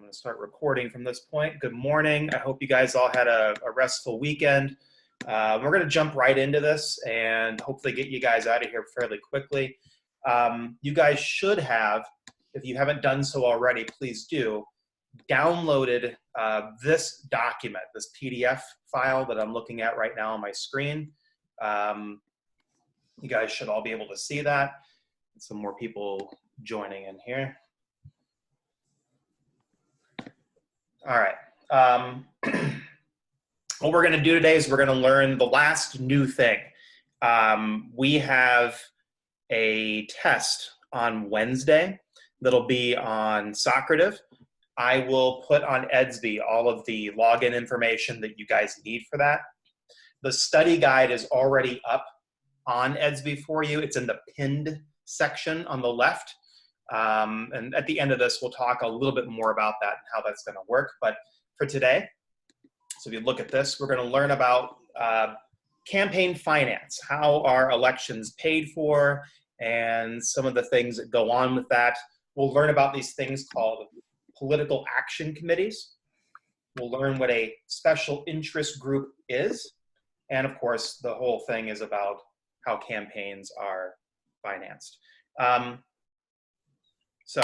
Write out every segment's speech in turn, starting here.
going to start recording from this point. Good morning. I hope you guys all had a restful weekend. We're going to jump right into this and hopefully get you guys out of here fairly quickly. You guys should have, if you haven't done so already, please do, downloaded this document, this PDF file that I'm looking at right now on my screen. You guys should all be able to see that. Some more people joining in here. All right. What we're going to do today is we're going to learn the last new thing. We have a test on Wednesday that'll be on Socrative. I will put on Edsby all of the login information that you guys need for that. The study guide is already up on Edsby for you. It's in the pinned section on the left. And at the end of this, we'll talk a little bit more about that and how that's going to work. But for today, so if you look at this, we're going to learn about campaign finance, how are elections paid for, and some of the things that go on with that. We'll learn about these things called political action committees. We'll learn what a special interest group is. And of course, the whole thing is about how campaigns are financed. So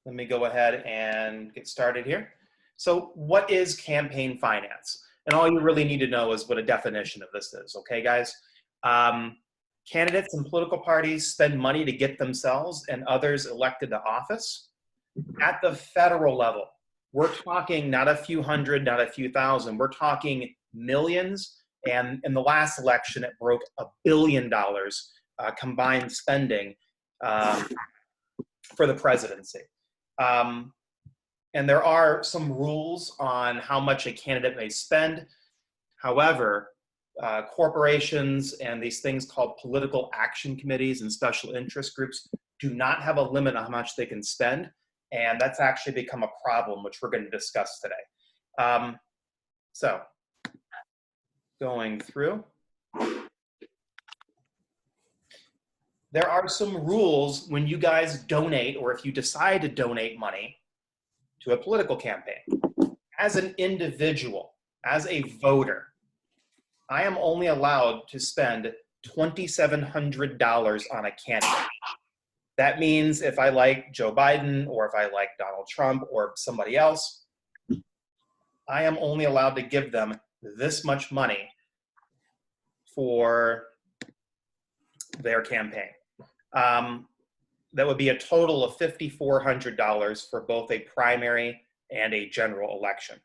let me go ahead and get started here. So what is campaign finance? And all you really need to know is what a definition of this is, okay, guys? Candidates and political parties spend money to get themselves and others elected to office. At the federal level, we're talking not a few hundred, not a few thousand, we're talking millions. And in the last election, it broke $1 billion combined spending for the presidency. And there are some rules on how much a candidate may spend. However, corporations and these things called political action committees and special interest groups do not have a limit on how much they can spend. And that's actually become a problem, which we're going to discuss today. So going through. There are some rules when you guys donate, or if you decide to donate money to a political campaign. As an individual, as a voter, I am only allowed to spend $2,700 on a candidate. That means if I like Joe Biden, or if I like Donald Trump, or somebody else, I am only allowed to give them this much money for their campaign. That would be a total of $5,400 for both a primary and a general election.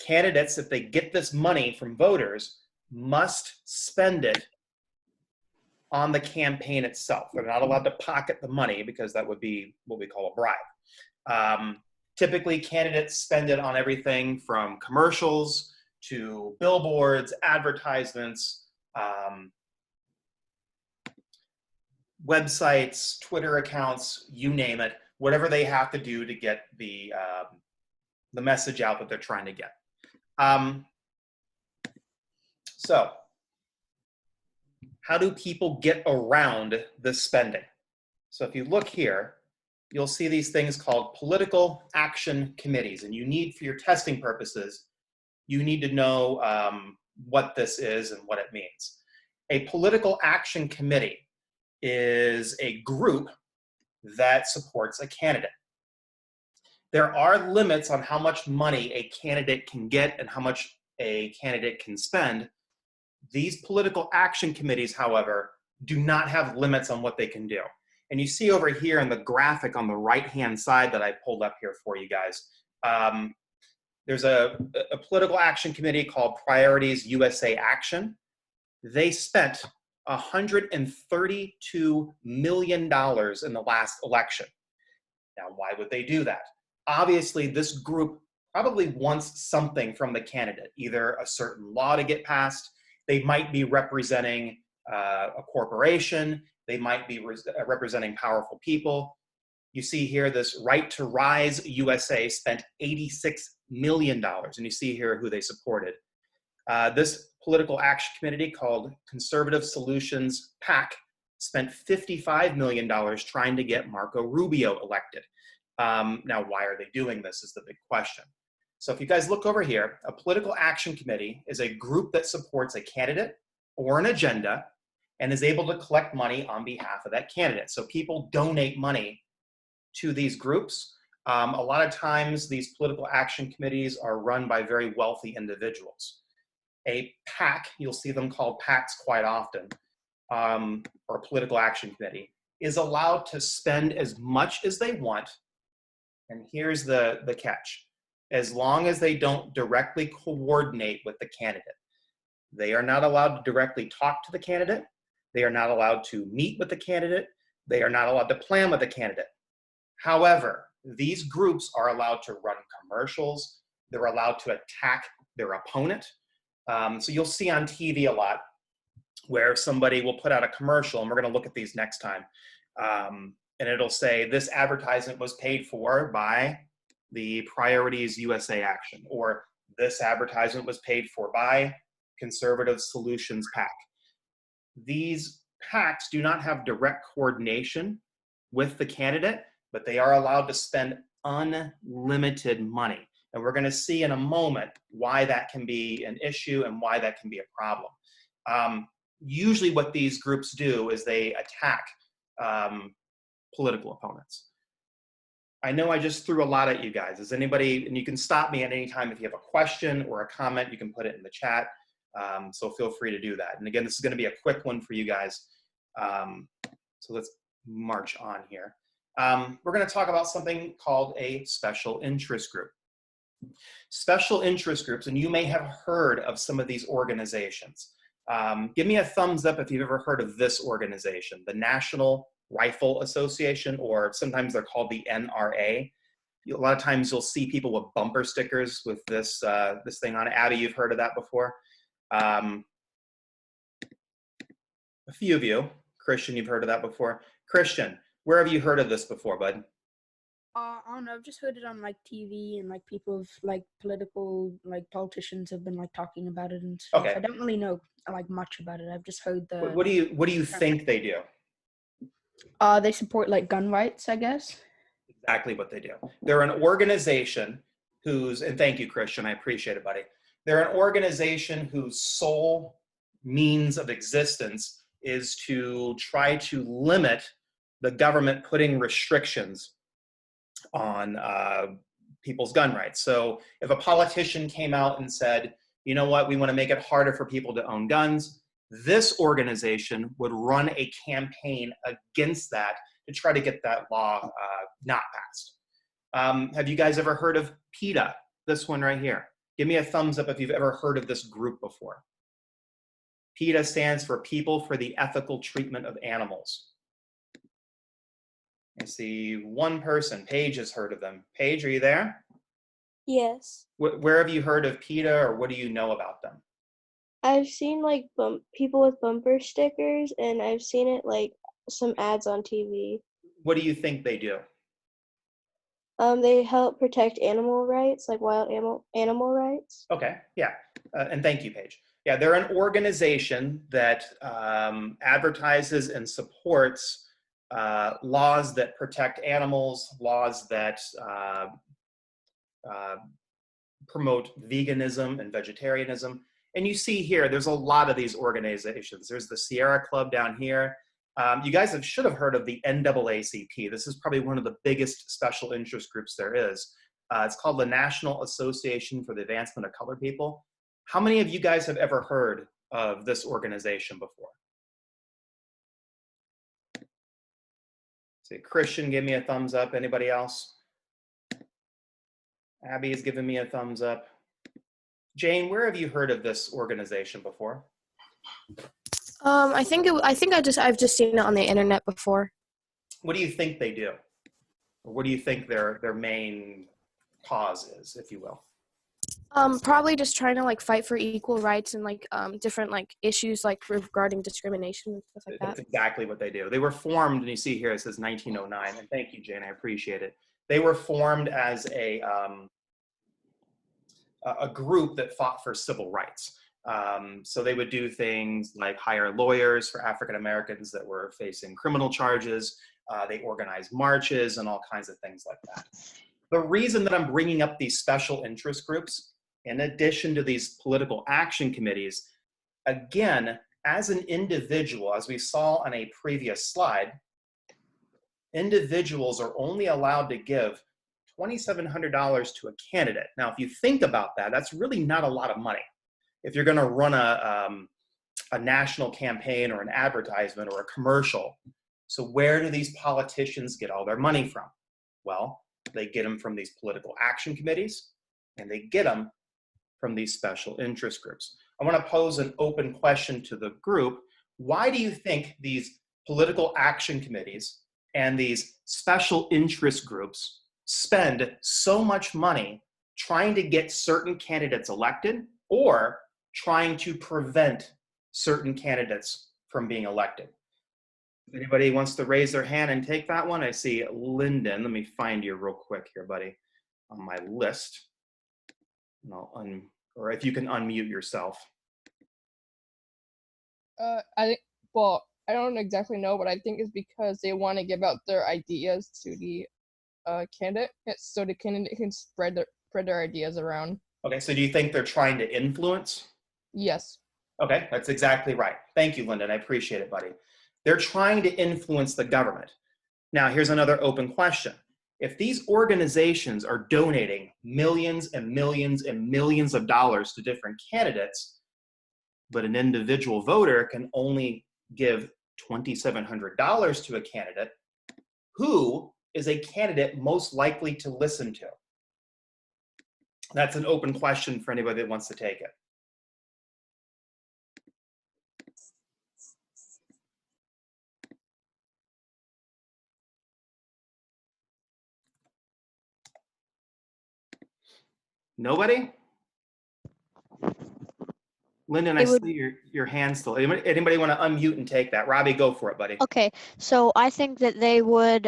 Candidates, if they get this money from voters, must spend it on the campaign itself. They're not allowed to pocket the money because that would be what we call a bribe. Typically, candidates spend it on everything from commercials to billboards, advertisements, websites, Twitter accounts, you name it, whatever they have to do to get the message out that they're trying to get. So how do people get around this spending? So if you look here, you'll see these things called political action committees, and you need, for your testing purposes, you need to know what this is and what it means. A political action committee is a group that supports a candidate. There are limits on how much money a candidate can get and how much a candidate can spend. These political action committees, however, do not have limits on what they can do. And you see over here in the graphic on the right-hand side that I pulled up here for you guys, there's a political action committee called Priorities USA Action. They spent $132 million in the last election. Now, why would they do that? Obviously, this group probably wants something from the candidate, either a certain law to get passed. They might be representing a corporation. They might be representing powerful people. You see here, this Right to Rise USA spent $86 million, and you see here who they supported. This political action committee called Conservative Solutions PAC spent $55 million trying to get Marco Rubio elected. Now, why are they doing this is the big question. So if you guys look over here, a political action committee is a group that supports a candidate or an agenda and is able to collect money on behalf of that candidate. So people donate money to these groups. A lot of times these political action committees are run by very wealthy individuals. A PAC, you'll see them called PACs quite often, or political action committee, is allowed to spend as much as they want. And here's the catch. As long as they don't directly coordinate with the candidate. They are not allowed to directly talk to the candidate. They are not allowed to meet with the candidate. They are not allowed to plan with the candidate. However, these groups are allowed to run commercials. They're allowed to attack their opponent. So you'll see on TV a lot where somebody will put out a commercial, and we're going to look at these next time. And it'll say, this advertisement was paid for by the Priorities USA Action, or this advertisement was paid for by Conservative Solutions PAC. These PACs do not have direct coordination with the candidate, but they are allowed to spend unlimited money. And we're going to see in a moment why that can be an issue and why that can be a problem. Usually what these groups do is they attack political opponents. I know I just threw a lot at you guys. Is anybody, and you can stop me at any time if you have a question or a comment, you can put it in the chat. So feel free to do that. And again, this is going to be a quick one for you guys. So let's march on here. We're going to talk about something called a special interest group. Special interest groups, and you may have heard of some of these organizations. Give me a thumbs up if you've ever heard of this organization, the National Rifle Association, or sometimes they're called the NRA. A lot of times you'll see people with bumper stickers with this, this thing on it. Abby, you've heard of that before? A few of you. Christian, you've heard of that before. Christian, where have you heard of this before, bud? I don't know. I've just heard it on like TV, and like people have like political, like politicians have been like talking about it and stuff. Okay. I don't really know like much about it. I've just heard the. What do you think they do? They support like gun rights, I guess. Exactly what they do. They're an organization whose, and thank you, Christian, I appreciate it, buddy. They're an organization whose sole means of existence is to try to limit the government putting restrictions on people's gun rights. So if a politician came out and said, you know what, we want to make it harder for people to own guns, this organization would run a campaign against that to try to get that law not passed. Have you guys ever heard of PETA? This one right here. Give me a thumbs up if you've ever heard of this group before. PETA stands for People for the Ethical Treatment of Animals. I see one person. Paige has heard of them. Paige, are you there? Yes. Where have you heard of PETA, or what do you know about them? I've seen like people with bumper stickers, and I've seen it like some ads on TV. What do you think they do? They help protect animal rights, like wild animal rights. Okay, yeah, and thank you, Paige. Yeah, they're an organization that advertises and supports laws that protect animals, laws that promote veganism and vegetarianism. And you see here, there's a lot of these organizations. There's the Sierra Club down here. You guys should have heard of the NAACP. This is probably one of the biggest special interest groups there is. It's called the National Association for the Advancement of Colored People. How many of you guys have ever heard of this organization before? Say, Christian, give me a thumbs up. Anybody else? Abby is giving me a thumbs up. Jane, where have you heard of this organization before? I've just seen it on the internet before. What do you think they do? Or what do you think their main cause is, if you will? Probably just trying to like fight for equal rights and like different like issues like regarding discrimination and stuff like that. That's exactly what they do. They were formed, and you see here it says 1909. And thank you, Jane. I appreciate it. They were formed as a group that fought for civil rights. So they would do things like hire lawyers for African Americans that were facing criminal charges. They organize marches and all kinds of things like that. The reason that I'm bringing up these special interest groups, in addition to these political action committees, again, as an individual, as we saw on a previous slide, individuals are only allowed to give $2,700 to a candidate. Now, if you think about that, that's really not a lot of money. If you're going to run a national campaign or an advertisement or a commercial, so where do these politicians get all their money from? Well, they get them from these political action committees, and they get them from these special interest groups. I want to pose an open question to the group. Why do you think these political action committees and these special interest groups spend so much money trying to get certain candidates elected or trying to prevent certain candidates from being elected? If anybody wants to raise their hand and take that one, I see Lyndon. Let me find you real quick here, buddy, on my list. And or if you can unmute yourself. I think, well, I don't exactly know, but I think it's because they want to give out their ideas to the candidate, so the candidate can spread their ideas around. Okay, so do you think they're trying to influence? Yes. Okay, that's exactly right. Thank you, Lyndon. I appreciate it, buddy. They're trying to influence the government. Now, here's another open question. If these organizations are donating millions and millions and millions of dollars to different candidates, but an individual voter can only give $2,700 to a candidate, who is a candidate most likely to listen to? That's an open question for anybody that wants to take it. Nobody? Lyndon, I see your hand still. Anybody want to unmute and take that? Robbie, go for it, buddy. Okay, so I think that they would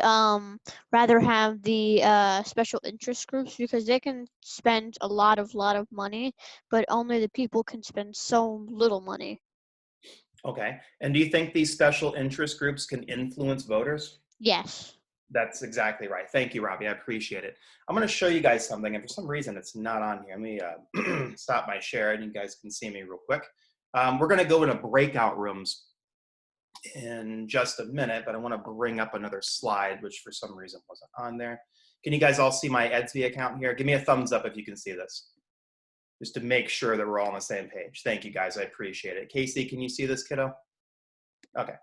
rather have the special interest groups because they can spend a lot of money, but only the people can spend so little money. Okay, and do you think these special interest groups can influence voters? Yes. That's exactly right. Thank you, Robbie. I appreciate it. I'm going to show you guys something, and for some reason it's not on here. Let me stop my share, and you guys can see me real quick. We're going to go into breakout rooms in just a minute, but I want to bring up another slide, which for some reason wasn't on there. Can you guys all see my Edsby account here? Give me a thumbs up if you can see this, just to make sure that we're all on the same page. Thank you, guys. I appreciate it. Casey, can you see this, kiddo? Okay.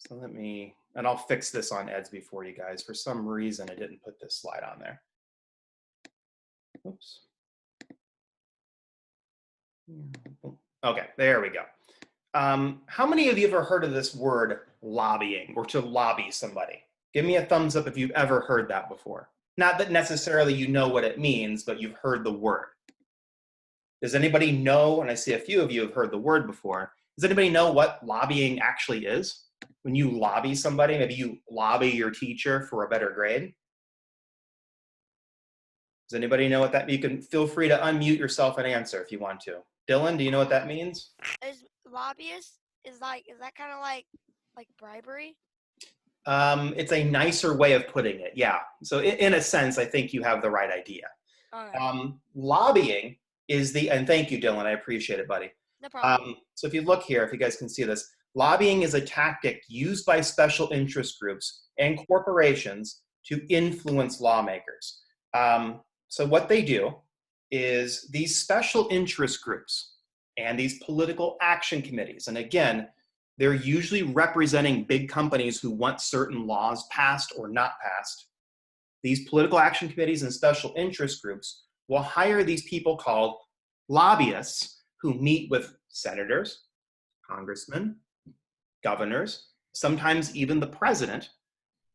So let me, and I'll fix this on Edsby for you guys. For some reason, I didn't put this slide on there. Oops. Okay, there we go. How many of you have ever heard of this word lobbying, or to lobby somebody? Give me a thumbs up if you've ever heard that before. Not that necessarily you know what it means, but you've heard the word. Does anybody know, and I see a few of you have heard the word before, does anybody know what lobbying actually is? When you lobby somebody, maybe you lobby your teacher for a better grade. Does anybody know what that means? You can feel free to unmute yourself and answer if you want to. Dylan, do you know what that means? Is lobbyist, is that kind of like bribery? It's a nicer way of putting it, yeah. So in a sense, I think you have the right idea. All right. Lobbying is and thank you, Dylan, I appreciate it, buddy. No problem. So if you look here, if you guys can see this, lobbying is a tactic used by special interest groups and corporations to influence lawmakers. So what they do is these special interest groups and these political action committees, and again, they're usually representing big companies who want certain laws passed or not passed. These political action committees and special interest groups will hire these people called lobbyists who meet with senators, congressmen, governors, sometimes even the president,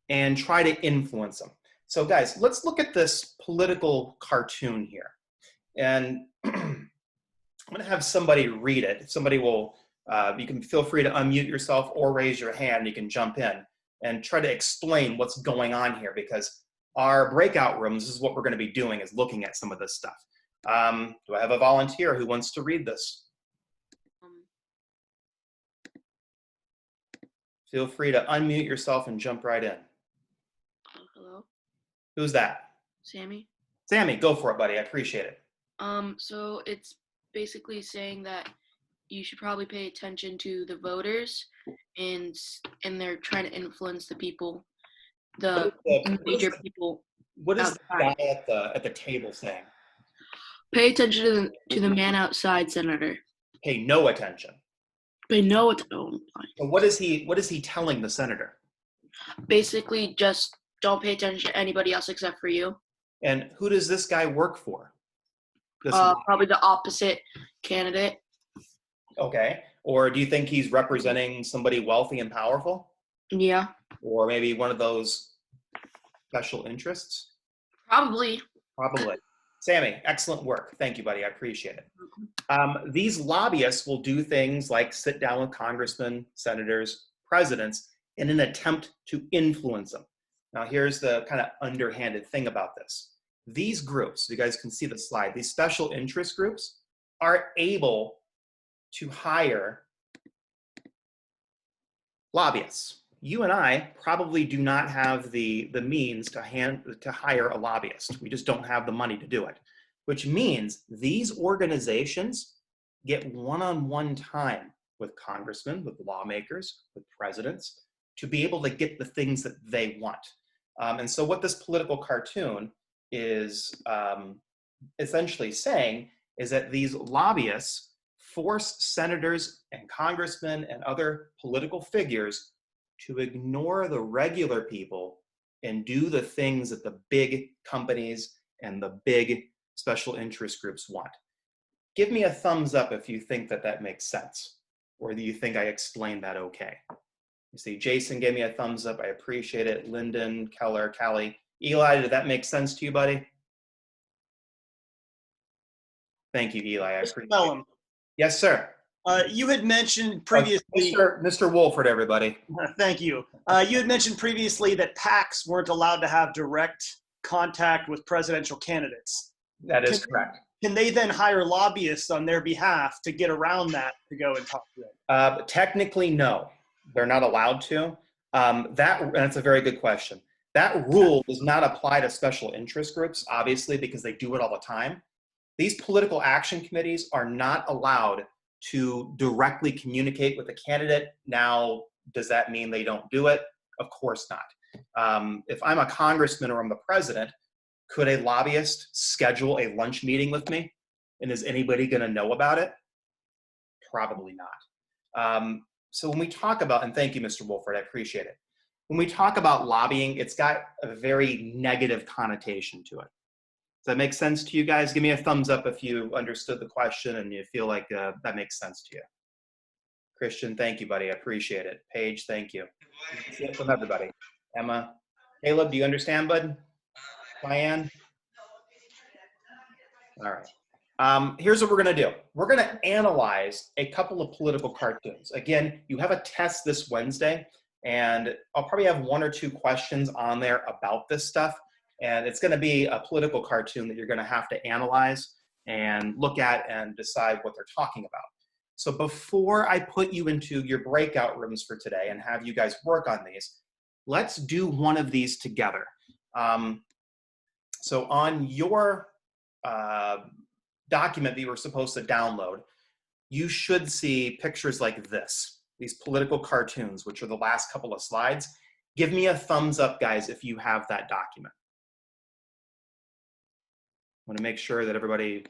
and try to influence them. So guys, let's look at this political cartoon here. And I'm gonna have somebody read it. Somebody will, you can feel free to unmute yourself or raise your hand. You can jump in and try to explain what's going on here, because our breakout rooms, this is what we're gonna be doing, is looking at some of this stuff. Do I have a volunteer who wants to read this? Feel free to unmute yourself and jump right in. Hello, Who's that? Sammy. Sammy, go for it, buddy. I appreciate it. So it's basically saying that you should probably pay attention to the voters, and they're trying to influence the people, the major people What is the outside. guy at the table saying? Pay attention to the man outside, Senator. Pay no attention. They know it's own. So what is he telling the senator? Basically, just don't pay attention to anybody else except for you. And who does this guy work for? Probably the opposite candidate. Okay. Or do you think he's representing somebody wealthy and powerful? Yeah, Or maybe one of those special interests? probably. Probably. Sammy, excellent work. Thank you, buddy. I appreciate it. These lobbyists will do things like sit down with congressmen, senators, presidents in an attempt to influence them. Now, here's the kind of underhanded thing about this. These groups, you guys can see the slide, these special interest groups are able to hire lobbyists. You and I probably do not have the means to hire a lobbyist. We just don't have the money to do it, which means these organizations get one-on-one time with congressmen, with lawmakers, with presidents, to be able to get the things that they want. And so what this political cartoon is essentially saying is that these lobbyists force senators and congressmen and other political figures to ignore the regular people and do the things that the big companies and the big special interest groups want. Give me a thumbs up if you think that that makes sense, or do you think I explained that okay? You see, Jason gave me a thumbs up. I appreciate it. Lyndon, Keller, Callie. Eli, did that make sense to you, buddy? Thank you, Eli. I appreciate it. Yes, sir. You had mentioned previously, Mr. Wolford, everybody. thank you. You had mentioned previously that PACs weren't allowed to have direct contact with presidential candidates. That is correct. Can they then hire lobbyists on their behalf to get around that to go and talk to them? Technically, no. They're not allowed to. That's a very good question. That rule does not apply to special interest groups, obviously, because they do it all the time. These political action committees are not allowed to directly communicate with the candidate. Now, does that mean they don't do it? Of course not. If I'm a congressman or I'm the president, could a lobbyist schedule a lunch meeting with me? And is anybody going to know about it? Probably not. So when we talk about, and thank you, Mr. Wolford, I appreciate it. When we talk about lobbying, it's got a very negative connotation to it. Does that make sense to you guys? Give me a thumbs up if you understood the question and you feel like that makes sense to you. Christian, thank you, buddy. I appreciate it. Paige, thank you. See it from everybody. Emma, Caleb, do you understand, bud? Diane? All right. Here's what we're going to do. We're going to analyze a couple of political cartoons. Again, you have a test this Wednesday, and I'll probably have one or two questions on there about this stuff. And it's going to be a political cartoon that you're going to have to analyze and look at and decide what they're talking about. So before I put you into your breakout rooms for today and have you guys work on these, let's do one of these together. So on your document that you were supposed to download, you should see pictures like this, these political cartoons, which are the last couple of slides. Give me a thumbs up, guys, if you have that document. I want to make sure that everybody,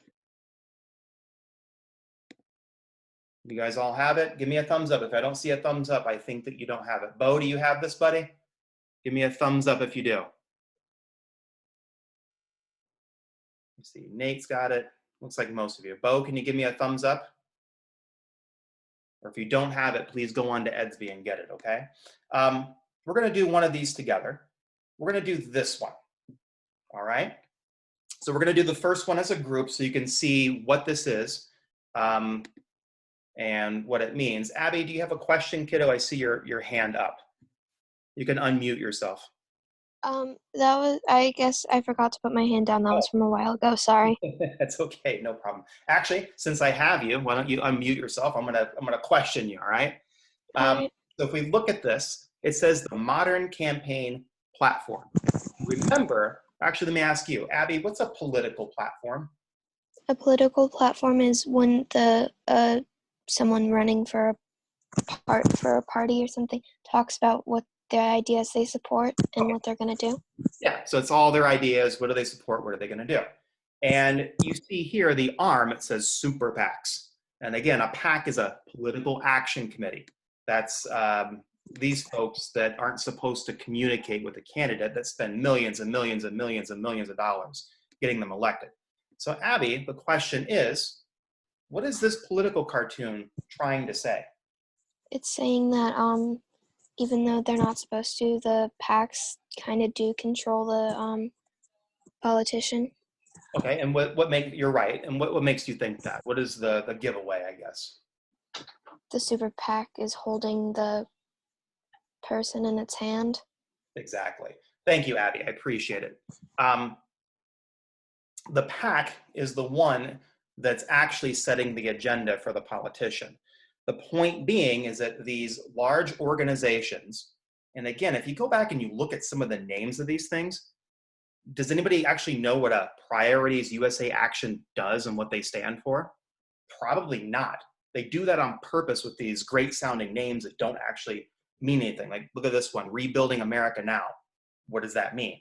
you guys all have it. Give me a thumbs up. If I don't see a thumbs up, I think that you don't have it. Bo, do you have this, buddy? Give me a thumbs up if you do. Let's see, Nate's got it. Looks like most of you. Bo, can you give me a thumbs up? Or if you don't have it, please go on to Edsby and get it, okay? We're going to do one of these together. We're going to do this one, all right? So we're going to do the first one as a group so you can see what this is and what it means. Abby, do you have a question, kiddo? I see your hand up. You can unmute yourself. I guess I forgot to put my hand down. That was from a while ago. Sorry. That's okay, no problem. Actually, since I have you, why don't you unmute yourself? I'm gonna question you, all right? All right. So if we look at this, It says the modern campaign platform. Remember, actually, let me ask you, Abby, what's a political platform? A political platform is when the someone running for a party or something talks about what their ideas they support and what they're going to do. Yeah, so it's all their ideas. What do they support? What are they going to do? And you see here the arm, it says super PACs. And again, a PAC is a political action committee. That's these folks that aren't supposed to communicate with a candidate that spend millions and millions and millions and millions of dollars getting them elected. So Abby, the question is, what is this political cartoon trying to say? It's saying that even though they're not supposed to, the PACs kind of do control the politician. Okay, and you're right, and what makes you think that? What is the giveaway, I guess? The super PAC is holding the person in its hand. Exactly. Thank you, Abby. I appreciate it. The PAC is the one that's actually setting the agenda for the politician. The point being is that these large organizations, and again, if you go back and you look at some of the names of these things, does anybody actually know what a Priorities USA Action does and what they stand for? Probably not. They do that on purpose with these great sounding names that don't actually mean anything. Like, look at this one, Rebuilding America Now. What does that mean?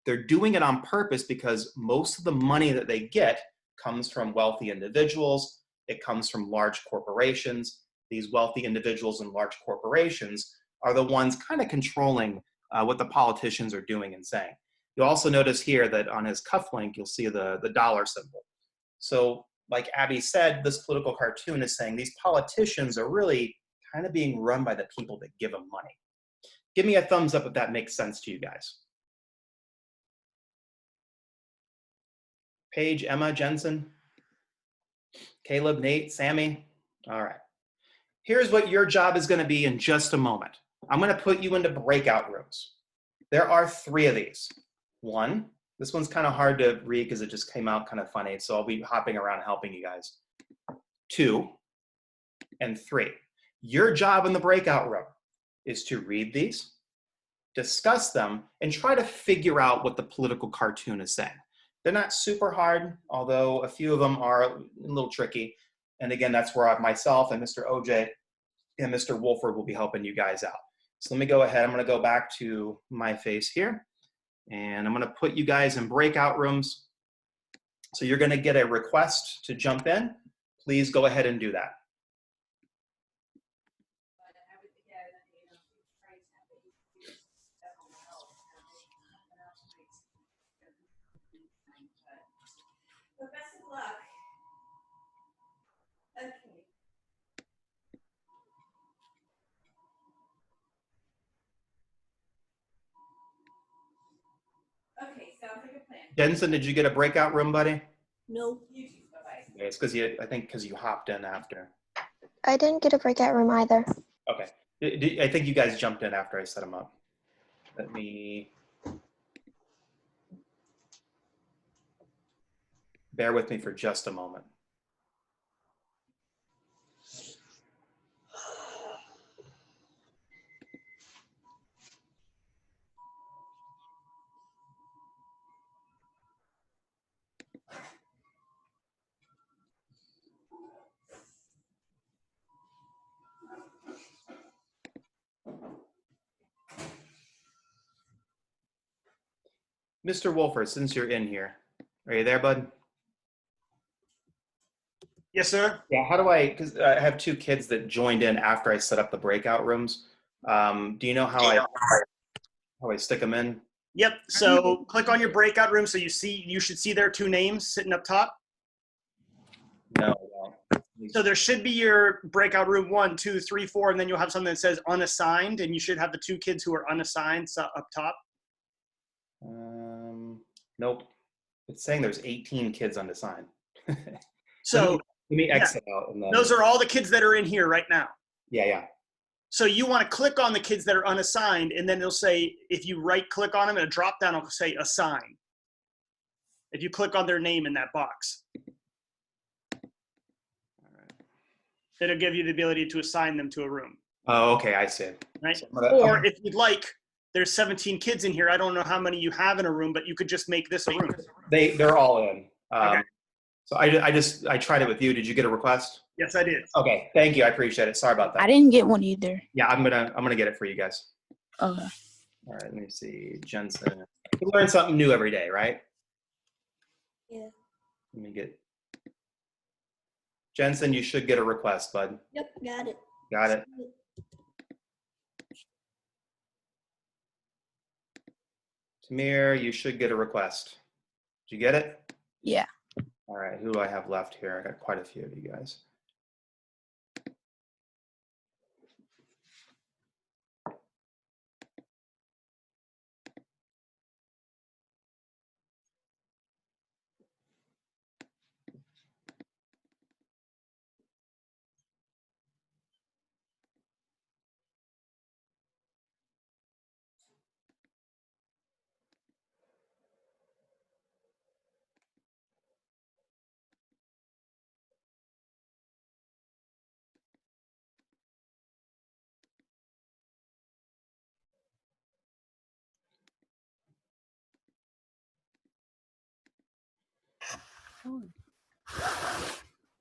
They're doing it on purpose because most of the money that they get comes from wealthy individuals. It comes from large corporations. These wealthy individuals and large corporations are the ones kind of controlling what the politicians are doing and saying. You'll also notice here that on his cufflink, you'll see the dollar symbol. So like Abby said, this political cartoon is saying these politicians are really kind of being run by the people that give them money. Give me a thumbs up if that makes sense to you guys. Paige, Emma, Jensen, Caleb, Nate, Sammy. All right. Here's what your job is going to be in just a moment. I'm going to put you into breakout rooms. There are 3 of these. 1, this one's kind of hard to read because it just came out kind of funny, so I'll be hopping around helping you guys. 2 and 3. Your job in the breakout room is to read these, discuss them, and try to figure out what the political cartoon is saying. They're not super hard, although a few of them are a little tricky. And again, that's where myself and Mr. OJ and Mr. Wolford will be helping you guys out. So let me go ahead. I'm going to go back to my face here, and I'm going to put you guys in breakout rooms. So you're going to get a request to jump in. Please go ahead and do that. Well, best of luck. Okay, sounds like a plan. Jensen, did you get a breakout room, buddy? No. You too, bye-bye. Okay, it's because I think because you hopped in after. I didn't get a breakout room either. Okay. I think you guys jumped in after I set them up. Let me. Bear with me for just a moment. Mr. Wolford, since you're in here, are you there, bud? Yes, sir. Yeah, how do because I have 2 kids that joined in after I set up the breakout rooms. Do you know how I stick them in? Yep. So click on your breakout room. So you should see their 2 names sitting up top. No. So there should be your breakout room 1, 2, 3, 4, and then you'll have something that says unassigned, and you should have the 2 kids who are unassigned up top. Nope. It's saying there's 18 kids unassigned. So let me exit out. And then, those are all the kids that are in here right now. Yeah. So you want to click on the kids that are unassigned, and then it'll say, if you right click on them, a drop down will say assign. If you click on their name in that box. All right. It'll give you the ability to assign them to a room. Oh, okay, I see. right? So I'm gonna- Or if you'd like, there's 17 kids in here. I don't know how many you have in a room, but you could just make this a room. they're all in. Okay. So I tried it with you. Did you get a request? Yes, I did. Okay, thank you. I appreciate it. Sorry about that. I didn't get one either. Yeah, I'm gonna get it for you guys. Okay. All right, let me see. Jensen. We learn something new every day, right? Yeah. Let me get Jensen, you should get a request, bud. Yep, got it. Got it. Tamir, you should get a request. Did you get it? Yeah. All right, who do I have left here? I got quite a few of you guys.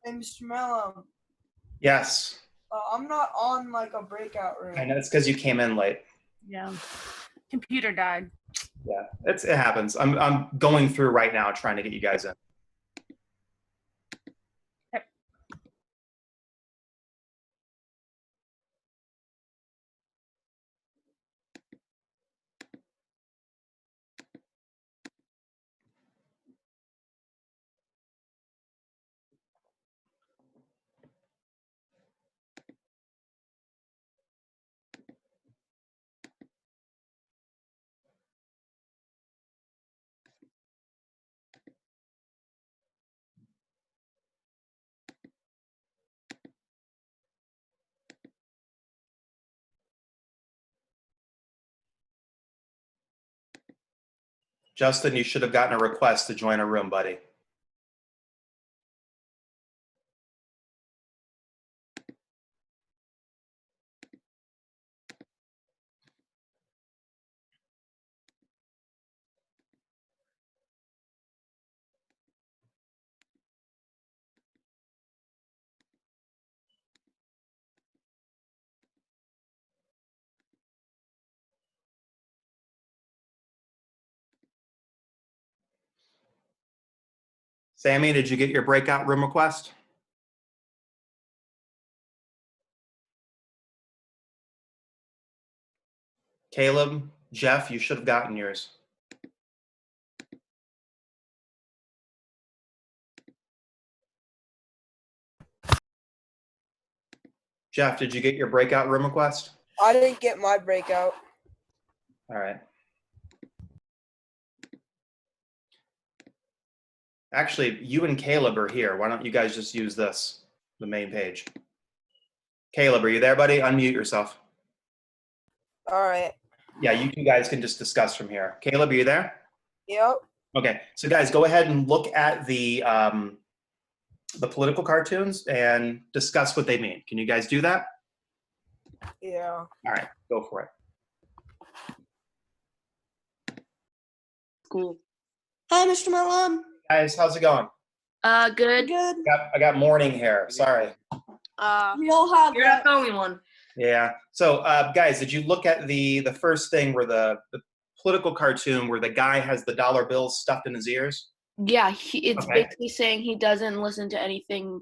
Hey, Mr. Mellum, Yes, I'm not on like a breakout room. I know it's because you came in late. Yeah. Computer died. Yeah, it happens. I'm going through right now trying to get you guys in. Justin, you should have gotten a request to join a room, buddy. Sammy, did you get your breakout room request? Caleb, Jeff, you should have gotten yours. Jeff, did you get your breakout room request? I didn't get my breakout. All right. Actually, you and Caleb are here. Why don't you guys just use this, the main page? Caleb, are you there, buddy? Unmute yourself. All right. Yeah, you two guys can just discuss from here. Caleb, are you there? Yep. Okay, so guys, go ahead and look at the political cartoons and discuss what they mean. Can you guys do that? Yeah. All right, go for it. Cool. Hi, Mr. Mellum. Guys, how's it going? Good. Good. I got morning hair. Sorry. We all have You're not the only one. Yeah. So, guys, did you look at the first thing where the political cartoon where the guy has the dollar bills stuffed in his ears? Yeah, it's Okay. basically saying he doesn't listen to anything,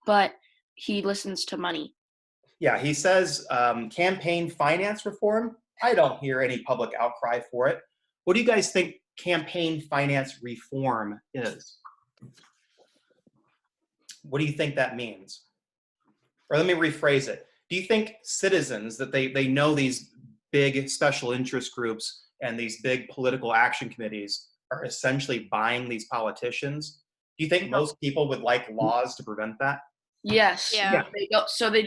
but he listens to money. Yeah, he says campaign finance reform. I don't hear any public outcry for it. What do you guys think campaign finance reform is? What do you think that means? Or let me rephrase it. Do you think citizens that they know these big special interest groups and these big political action committees are essentially buying these politicians? Do you think most people would like laws to prevent that? Yes. Yeah. They go, so they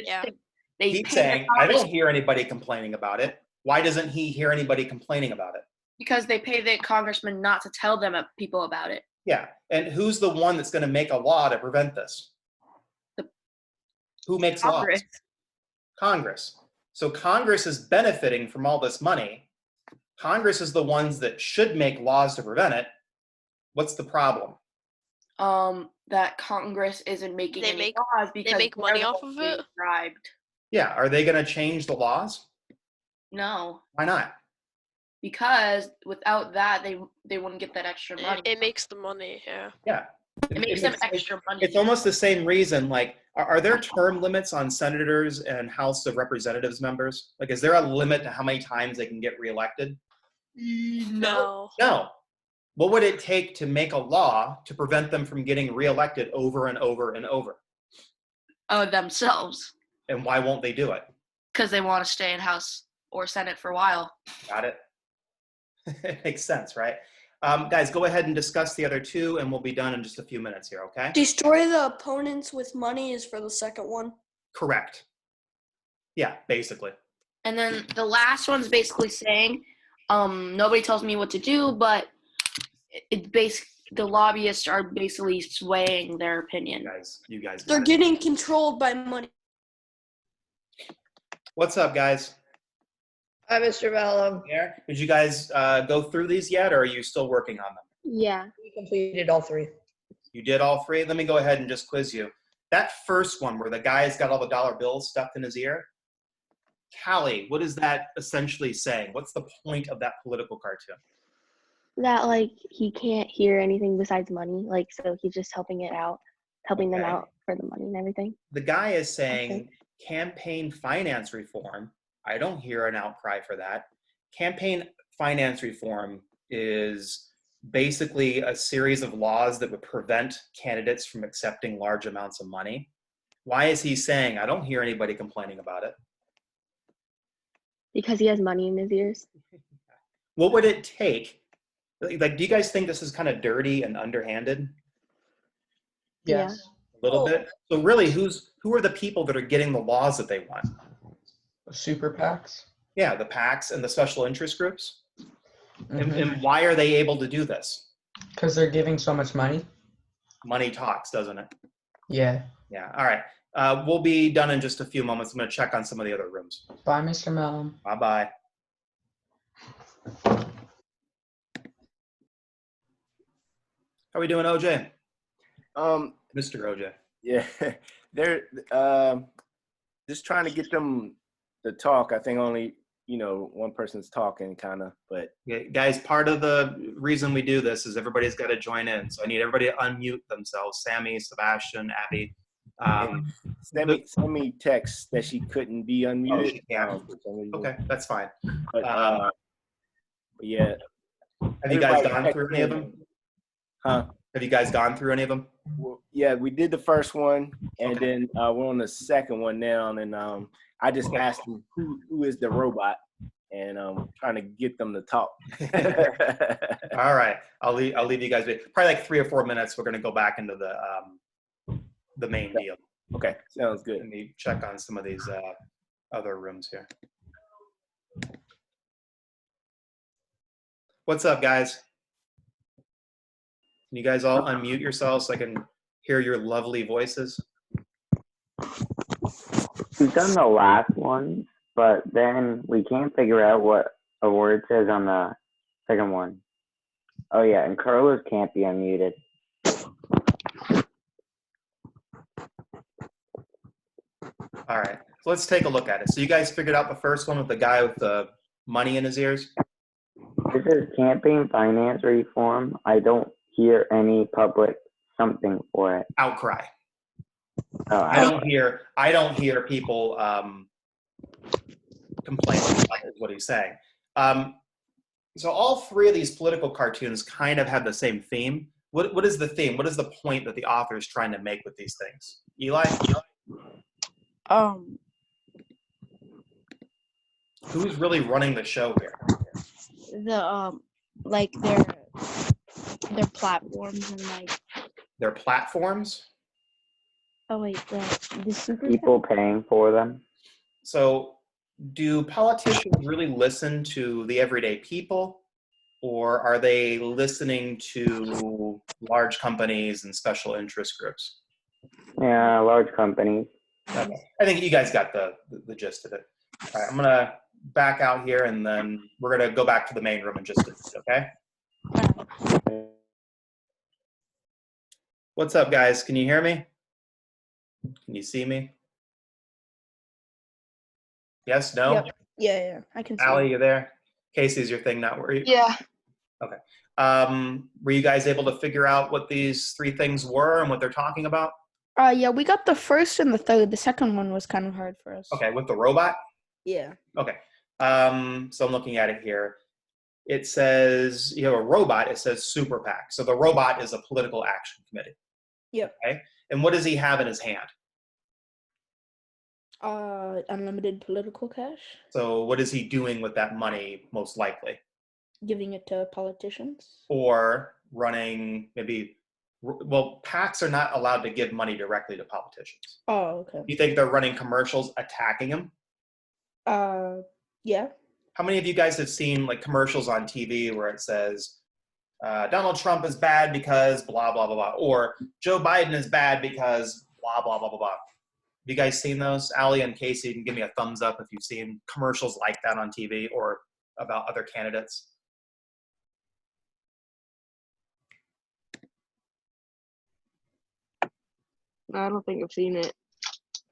He's pay saying, the I don't Congress hear anybody complaining about it. Why doesn't he hear anybody complaining about it? because they pay the congressman not to tell them people about it. Yeah, and who's the one that's going to make a law to prevent this? Who makes Congress. laws? Congress. So Congress is benefiting from all this money. Congress is the ones that should make laws to prevent it. What's the problem? That Congress isn't making They any make- laws because make they're money the off ones of being it? bribed. Yeah, are they going to change the laws? No, Why not? because without that, they wouldn't get that extra money. It makes the money, yeah. Yeah. It makes them extra money. It's almost the same reason. Like, are there term limits on senators and House of Representatives members? Like, is there a limit to how many times they can get reelected? No. No. What would it take to make a law to prevent them from getting reelected over and over and over? Themselves, And why won't they do it? because they want to stay in House or Senate for a while. Got it? It makes sense, right? Guys, go ahead and discuss the other two, and we'll be done in just a few minutes here, okay? Destroy the opponents with money is for the second one. Correct. Yeah, basically. And then the last one's basically saying, nobody tells me what to do, but the lobbyists are basically swaying their opinion. You guys. They're getting controlled by money. What's up, guys? Hi, Mr. Mellum. Did you guys go through these yet, or are you still working on them? Yeah. We completed all three. You did all three? Let me go ahead and just quiz you. That first one where the guy's got all the dollar bills stuffed in his ear, Callie, what is that essentially saying? What's the point of that political cartoon? That like he can't hear anything besides money, like so he's just helping them out for the money and everything. The guy is saying campaign finance reform. I don't hear an outcry for that. Campaign finance reform is basically a series of laws that would prevent candidates from accepting large amounts of money. Why is he saying, I don't hear anybody complaining about it? Because he has money in his ears. What would it take? Like, do you guys think this is kind of dirty and underhanded? Yes. A little bit. So really, who are the people that are getting the laws that they want? Super PACs? Yeah, the PACs and the special interest groups. Mhm. And why are they able to do this? Because they're giving so much money. Money talks, doesn't it? Yeah. Yeah. All right. We'll be done in just a few moments. I'm going to check on some of the other rooms. Bye, Mr. Mellum. Bye-bye. How we doing, OJ? Mr. OJ. Yeah, they're just trying to get them to talk. I think only one person's talking, kind of. But Yeah, guys, part of the reason we do this is everybody's got to join in. So I need everybody to unmute themselves. Sammy, Sebastian, Abby. send me text that she couldn't be unmuted. she can't. for some reason. Okay, that's fine. But yeah. Have you guys Everybody gone through any of them? Huh? Have you guys gone through any of them? Well, yeah, we did the first one, and then we're on the second one now. And I just asked them who is the robot, and trying to get them to talk. All right, I'll leave you guys with probably like 3 or 4 minutes. We're gonna go back into the main deal. Okay, sounds good. Let me check on some of these other rooms here. What's up, guys? Can you guys all unmute yourselves so I can hear your lovely voices? We've done the last one, but then we can't figure out what a word says on the second one. Oh yeah, and curlers can't be unmuted. All right, so let's take a look at it. So you guys figured out the first one with the guy with the money in his ears? This is campaign finance reform. I don't hear any public something for it. Outcry. Oh, I don't hear people complaining about it, is what he's saying. So all three of these political cartoons kind of have the same theme. What is the theme? What is the point that the author is trying to make with these things? Eli? Who's really running the show here? The like their platforms and like Their platforms? oh wait the super people paying for them. So do politicians really listen to the everyday people, or are they listening to large companies and special interest groups? Yeah, large companies. Okay. I think you guys got the gist of it. All right, I'm gonna back out here, and then we're gonna go back to the main room in just a minute, okay? What's up, guys? Can you hear me? Can you see me? Yes, no? Yep. Yeah, I can see. Allie, you there? Casey's your thing, not where you? Yeah. Okay. Were you guys able to figure out what these 3 things were and what they're talking about? Yeah, we got the first and the third. The second one was kind of hard for us. Okay, with the robot? Yeah. Okay. So I'm looking at it here. It says, you have a robot, it says super PAC. So the robot is a political action committee. Yep. Okay. And what does he have in his hand? Unlimited political cash. So what is he doing with that money, most likely? Giving it to politicians. Or running maybe, well, PACs are not allowed to give money directly to politicians. Oh, okay. You think they're running commercials attacking him? Yeah. How many of you guys have seen like commercials on TV where it says, Donald Trump is bad because blah, blah, blah, blah, or Joe Biden is bad because blah, blah, blah, blah, blah. Have you guys seen those? Allie and Casey, you can give me a thumbs up if you've seen commercials like that on TV or about other candidates. I don't think I've seen it.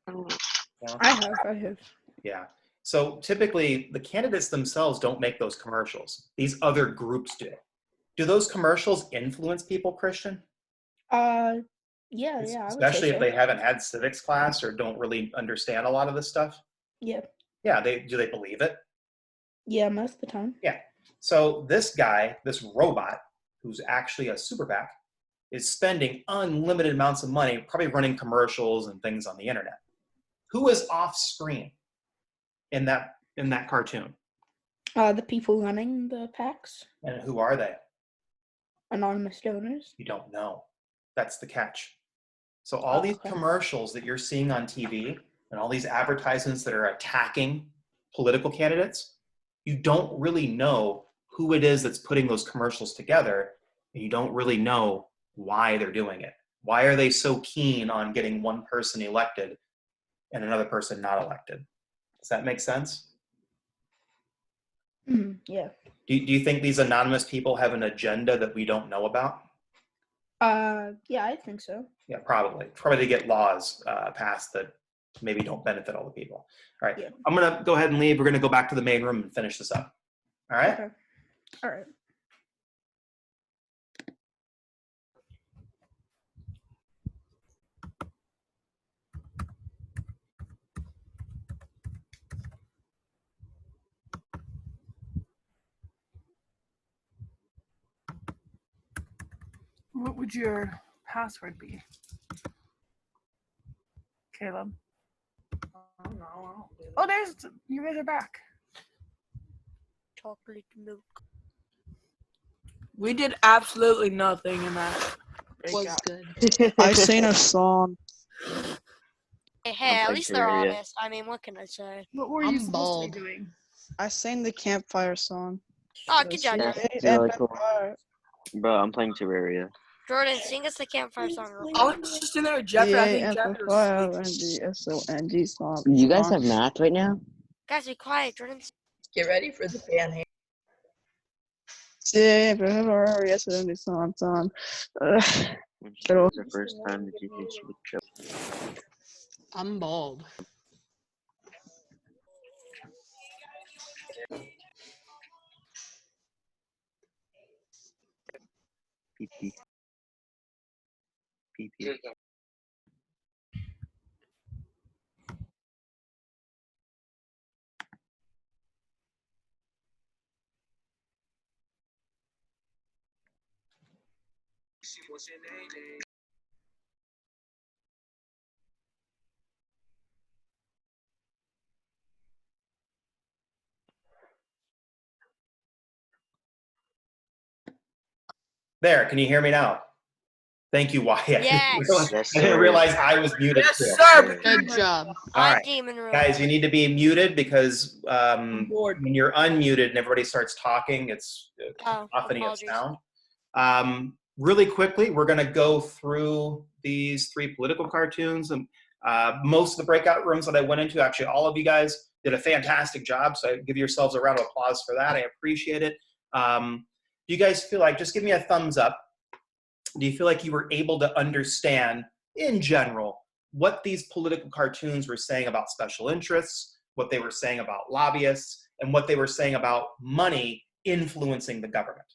I don't know. Yeah. I have. Yeah. So typically the candidates themselves don't make those commercials. These other groups do. Do those commercials influence people, Christian? Yeah, I would Especially say if so. they haven't had civics class or don't really understand a lot of this stuff? Yeah. Yeah, do they believe it? Yeah, most of the time. Yeah. So this guy, this robot, who's actually a super PAC, is spending unlimited amounts of money, probably running commercials and things on the internet. Who is off screen in that cartoon? The people running the PACs. And who are they? Anonymous donors. You don't know. That's the catch. So all these commercials that you're seeing on TV and all these advertisements that are attacking political candidates, you don't really know who it is that's putting those commercials together, and you don't really know why they're doing it. Why are they so keen on getting one person elected and another person not elected? Does that make sense? Yeah. Do you think these anonymous people have an agenda that we don't know about? Yeah, I think so. Yeah, probably. Probably to get laws passed that maybe don't benefit all the people. All right. Yeah. I'm going to go ahead and leave. We're going to go back to the main room and finish this up. All right? Okay. All right. What would your password be, Caleb? I don't know. Oh, you guys are back. Chocolate milk. We did absolutely nothing in that. Was good. I sing a song. Hey, at like least they're Syria. honest. I mean, what can I say? What were you supposed to be doing? I sang the campfire song. Oh, good job, Yeah, Jordan. it's really cool. Bro, I'm playing Terraria. Jordan, sing us the campfire song real I quick. was just in there with Jeffrey. I think Jeffrey was C-A-F-I-R-N-D-S-O-N-G song. You guys have math right now? Guys, be quiet. Jordan. Get ready for the fan hand. C-A-F-I-R-N-D-S-O-N-G song. It was the first time that you think you would choke. I'm bald. PP. PP. There, can you hear me now? Thank you, Wyatt. Yes. I didn't realize I was muted. Yes, too. sir. Good job. All On right. Demon Room. Guys, you need to be muted because when you're unmuted and everybody starts talking, it's cacophony of sound. Really quickly, we're going to go through these 3 political cartoons. And most of the breakout rooms that I went into, actually all of you guys, did a fantastic job. So give yourselves a round of applause for that. I appreciate it. Do you guys feel like, just give me a thumbs up. Do you feel like you were able to understand in general what these political cartoons were saying about special interests, what they were saying about lobbyists, and what they were saying about money influencing the government?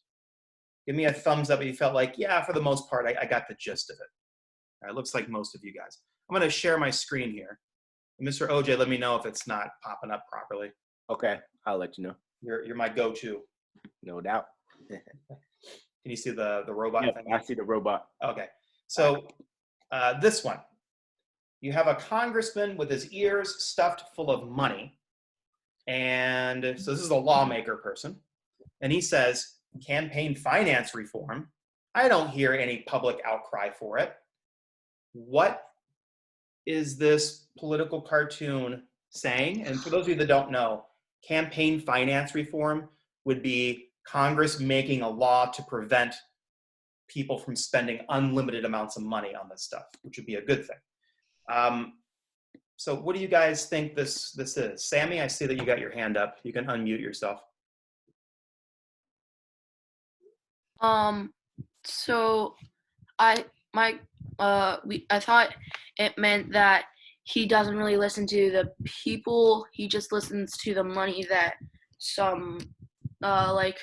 Give me a thumbs up if you felt like, yeah, for the most part, I got the gist of it. All right, looks like most of you guys. I'm going to share my screen here. Mr. OJ, let me know if it's not popping up properly. Okay, I'll let you know. You're my go-to. No doubt. Can you see the robot Yep, thing? I see the robot. Okay, so this one. You have a congressman with his ears stuffed full of money. And so this is a lawmaker person. And he says, campaign finance reform. I don't hear any public outcry for it. What is this political cartoon saying? And for those of you that don't know, campaign finance reform would be Congress making a law to prevent people from spending unlimited amounts of money on this stuff, which would be a good thing. So what do you guys think this is? Sammy, I see that you got your hand up. You can unmute yourself. So I thought it meant that he doesn't really listen to the people. He just listens to the money that some like,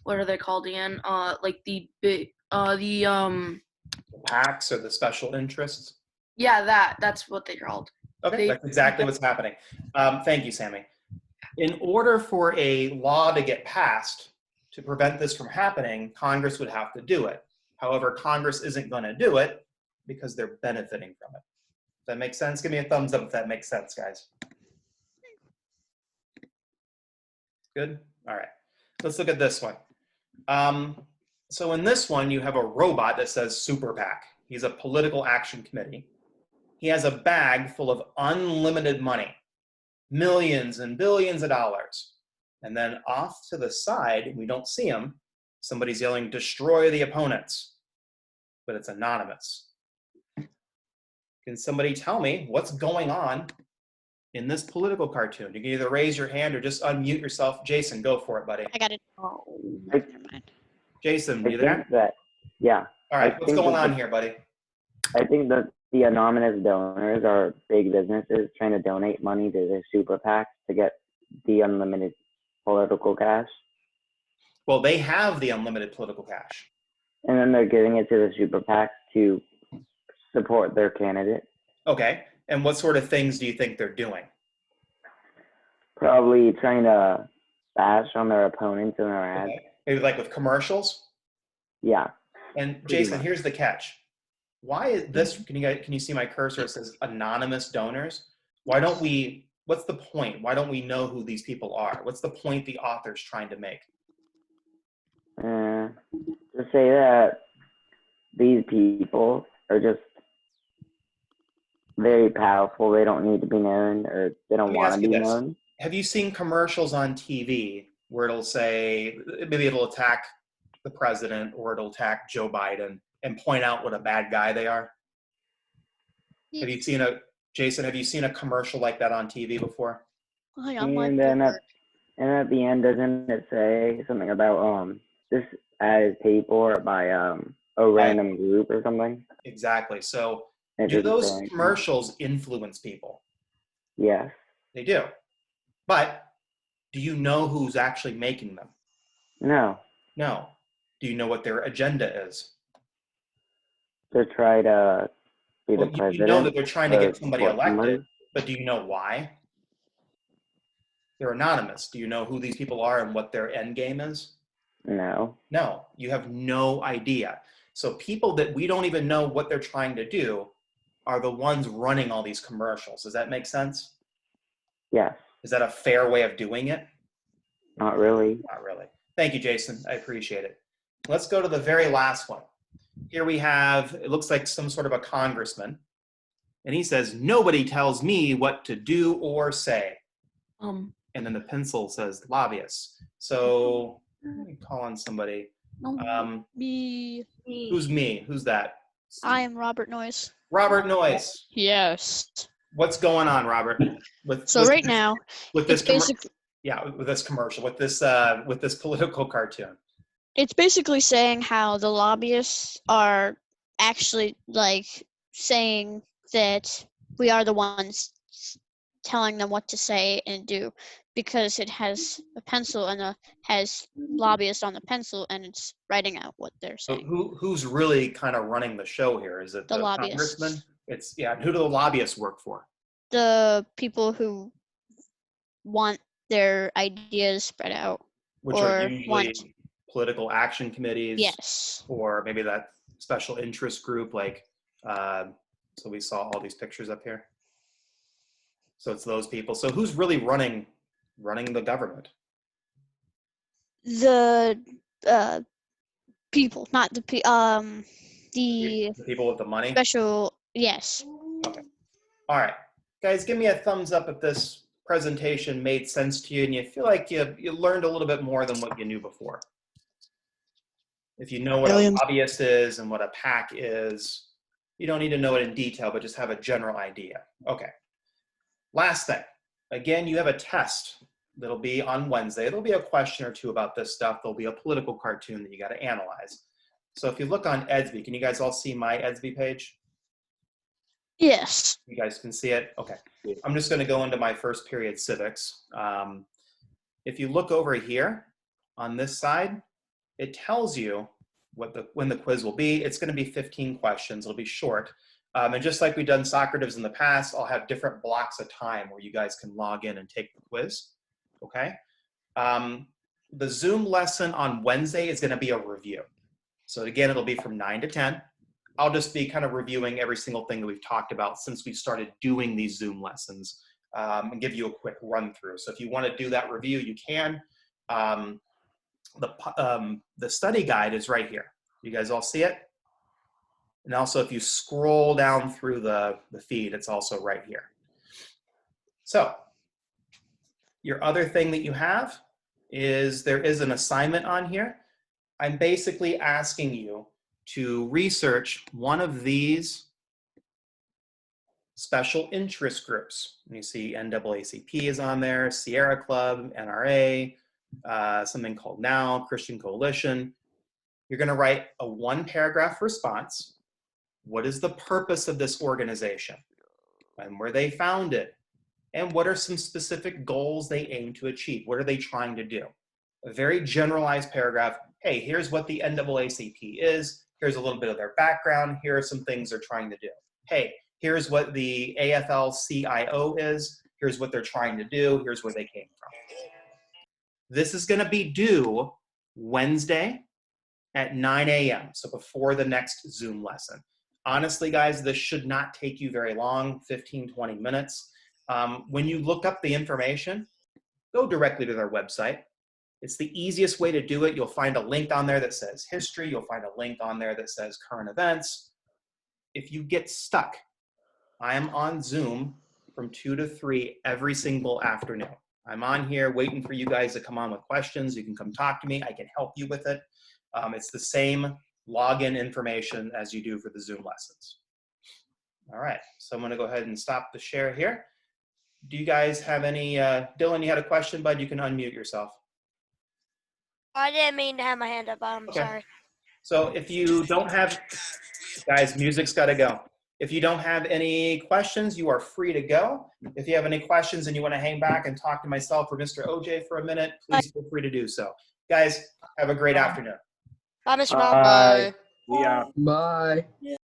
what are they called again? Like the big The PACs or the special interests? yeah, that's what they're called. Okay, that's exactly what's happening. Thank you, Sammy. In order for a law to get passed to prevent this from happening, Congress would have to do it. However, Congress isn't going to do it because they're benefiting from it. Does that make sense? Give me a thumbs up if that makes sense, guys. Good? All right. Let's look at this one. So in this one, you have a robot that says Super PAC. He's a political action committee. He has a bag full of unlimited money, millions and billions of dollars. And then off to the side, we don't see him, somebody's yelling, destroy the opponents, but it's anonymous. Can somebody tell me what's going on in this political cartoon? You can either raise your hand or just unmute yourself. Jason, go for it, buddy. I got it. Jason, I you there? think that, yeah. All right, what's going on here, buddy? I think that the anonymous donors are big businesses trying to donate money to their super PACs to get the unlimited political cash. Well, they have the unlimited political cash. And then they're giving it to the super PACs to support their candidate. Okay, and what sort of things do you think they're doing? Probably trying to bash on their opponents in their ads. Okay. Maybe like with commercials? Yeah. And Jason, here's the catch. Why is this, can you see my cursor? It says anonymous donors. Why don't we, what's the point? Why don't we know who these people are? What's the point the author's trying to make? To say that these people are just very powerful. They don't need to be known, or they don't want to be known. Have you seen commercials on TV where it'll say, maybe it'll attack the president or it'll attack Joe Biden and point out what a bad guy they are? Have you seen Jason, have you seen a commercial like that on TV before? And then at the end, doesn't it say something about this ad is paid for by a random group or something? Exactly. So do those commercials influence people? Yes. They do. But do you know who's actually making them? No. No. Do you know what their agenda is? To try to be the president. You know that they're trying to get somebody elected, but do you know why? They're anonymous. Do you know who these people are and what their end game is? No. No, you have no idea. So people that we don't even know what they're trying to do are the ones running all these commercials. Does that make sense? Yes. Is that a fair way of doing it? Not really. Not really. Thank you, Jason. I appreciate it. Let's go to the very last one. Here we have, it looks like some sort of a congressman. And he says, nobody tells me what to do or say. And then the pencil says lobbyists. So let me call on somebody. Me. Who's me? Who's that? I am Robert Noyce. Robert Noyce. Yes. what's going on, Robert? With So with right this- now, with this it's basically with this commercial, with this political cartoon. it's basically saying how the lobbyists are actually like saying that we are the ones telling them what to say and do, because it has a pencil and has lobbyists on the pencil and it's writing out what they're So saying. who's really kind of running the show here? Is it The the lobbyists. congressman? It's Who do the lobbyists work for? The people who want their ideas spread out, Which are or usually want political action committees. yes, Or maybe that special interest group, like so we saw all these pictures up here. So it's those people. So who's really running the government? the people, not the the The people with the money? special, yes. Okay. All right. Guys, give me a thumbs up if this presentation made sense to you and you feel like you learned a little bit more than what you knew before. If you know what a lobbyist is and what a PAC is, you don't need to know it in detail, but just have a general idea. Okay. Last thing. Again, you have a test that'll be on Wednesday. There'll be a question or two about this stuff. There'll be a political cartoon that you got to analyze. So if you look on EDSB, can you guys all see my EDSB page? Yes. You guys can see it? Okay. I'm just going to go into my first period civics. If you look over here on this side, it tells you when the quiz will be. It's going to be 15 questions. It'll be short. And just like we've done Socrates in the past, I'll have different blocks of time where you guys can log in and take the quiz. Okay. The Zoom lesson on Wednesday is going to be a review. So again, it'll be from 9 to 10. I'll just be kind of reviewing every single thing that we've talked about since we started doing these Zoom lessons and give you a quick run through. So if you want to do that review, you can. The study guide is right here. You guys all see it? And also if you scroll down through the feed, it's also right here. So your other thing that you have is there is an assignment on here. I'm basically asking you to research one of these special interest groups. You see NAACP is on there, Sierra Club, NRA, something called NOW, Christian Coalition. You're going to write a 1-paragraph response. What is the purpose of this organization? When were they founded? And what are some specific goals they aim to achieve? What are they trying to do? A very generalized paragraph. Hey, here's what the NAACP is. Here's a little bit of their background. Here are some things they're trying to do. Hey, here's what the AFL-CIO is. Here's what they're trying to do. Here's where they came from. This is going to be due Wednesday at 9 a.m., so before the next Zoom lesson. Honestly, guys, this should not take you very long, 15, 20 minutes. When you look up the information, go directly to their website. It's the easiest way to do it. You'll find a link on there that says history. You'll find a link on there that says current events. If you get stuck, I am on Zoom from 2 to 3 every single afternoon. I'm on here waiting for you guys to come on with questions. You can come talk to me. I can help you with it. It's the same login information as you do for the Zoom lessons. All right, so I'm going to go ahead and stop the share here. Do you guys have any, Dylan, you had a question, bud? You can unmute yourself. I didn't mean to have my hand up. I'm sorry. So if you don't have, guys, music's got to go. If you don't have any questions, you are free to go. If you have any questions and you want to hang back and talk to myself or Mr. OJ for a minute, please feel free to do so. Guys, have a great afternoon. Bye, Mr. Bye. Mellum. Yeah. Bye. Yeah.